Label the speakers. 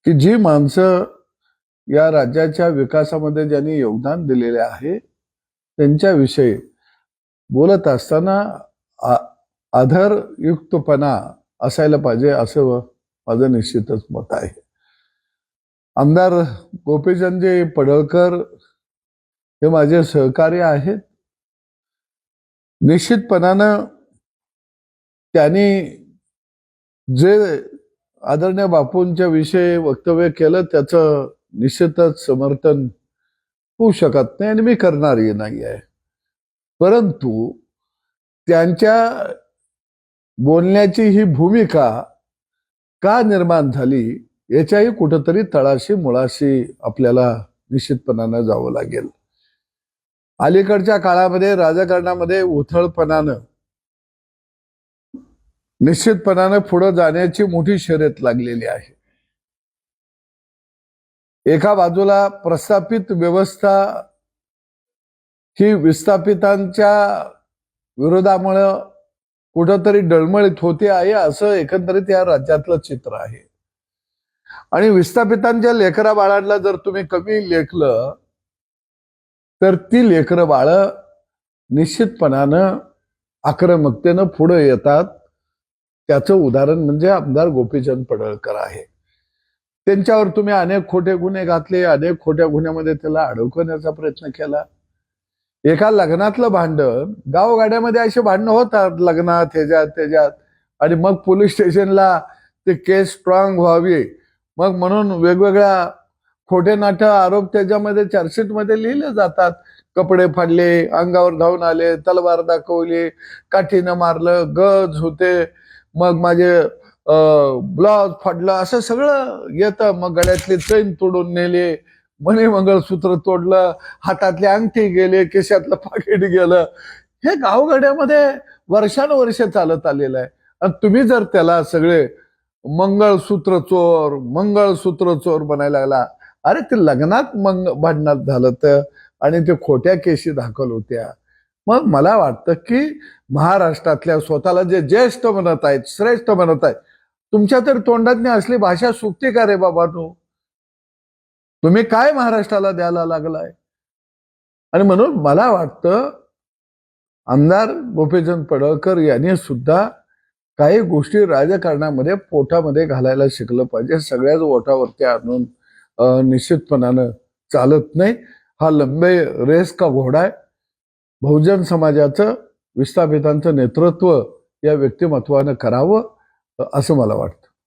Speaker 1: की जी माणसं या राज्याच्या विकासामध्ये ज्यांनी योगदान दिलेले आहे त्यांच्याविषयी बोलत असताना आदरयुक्तपणा असायला पाहिजे असं माझं निश्चितच मत आहे. आमदार गोपीचंदजी पडळकर हे माझे सहकारी आहेत. निश्चितपणानं त्यांनी जे आदरणीय बापूंच्या विषयी वक्तव्य केलं त्याचं निश्चितच समर्थन होऊ शकत नाही आणि मी करणारही नाही आहे. परंतु त्यांच्या बोलण्याची ही भूमिका का निर्माण झाली याच्याही कुठंतरी तळाशी मुळाशी आपल्याला निश्चितपणानं जावं लागेल. अलीकडच्या काळामध्ये राजकारणामध्ये उथळपणानं निश्चितपणानं पुढे जाण्याची मोठी शर्यत लागलेली आहे. एका बाजूला प्रस्थापित व्यवस्था ही विस्थापितांच्या विरोधामुळे कुठंतरी डळमळीत होते आहे असं एकंदरीत या राज्यातलं चित्र आहे. आणि विस्थापितांच्या लेकरा बाळांना जर तुम्ही कमी लेखलं तर ती लेकरं बाळ निश्चितपणानं आक्रमकतेनं पुढे येतात. त्याचं उदाहरण म्हणजे आमदार गोपीचंद पडळकर आहे. त्यांच्यावर तुम्ही अनेक खोटे गुन्हे घातले, अनेक खोट्या गुन्ह्यामध्ये त्याला अडकवण्याचा प्रयत्न केला. एका लग्नातलं भांडण गावगाड्यामध्ये असे भांडणं होतात लग्नात त्याच्यात आणि मग पोलीस स्टेशनला ते केस स्ट्रॉंग व्हावी मग म्हणून वेगवेगळ्या खोटे नाटे आरोप त्याच्यामध्ये चार्जशीटमध्ये लिहिले जातात. कपडे फाडले, अंगावर धावून आले, तलवार दाखवली, काठीनं मारलं, गज होते, मग माझे ब्लाउज फाडलं, असं सगळं येतं. मग गळ्यातले चैन तोडून नेले, मणी मंगळसूत्र तोडलं, हातातले अंगठी गेले, केशातलं पाकिट गेलं. हे गावगाड्यामध्ये वर्षानुवर्ष चालत आलेलं आहे. आणि तुम्ही जर त्याला सगळे मंगळसूत्र चोर बनायला लागला. अरे ते लग्नात भांडणात झालं तर आणि ते खोट्या केशी दाखल होत्या. मग मला वाटतं की महाराष्ट्रातल्या स्वतःला जे ज्येष्ठ म्हणत आहेत, श्रेष्ठ म्हणत आहेत, तुमच्या तर तोंडातनी असली भाषा सुटते का रे बाबा? तुम्ही काय महाराष्ट्राला द्यायला लागलाय? आणि म्हणून मला वाटतं आमदार गोपीचंद पडळकर यांनी सुद्धा काही गोष्टी राजकारणामध्ये पोटामध्ये घालायला शिकलं पाहिजे. सगळ्याच ओठावरती आणून निश्चितपणानं चालत नाही. हा लंबे रेस का घोडा आहे. बहुजन समाजाचं विस्थापितांचं नेतृत्व या व्यक्तिमत्वानं करावं असं मला वाटतं.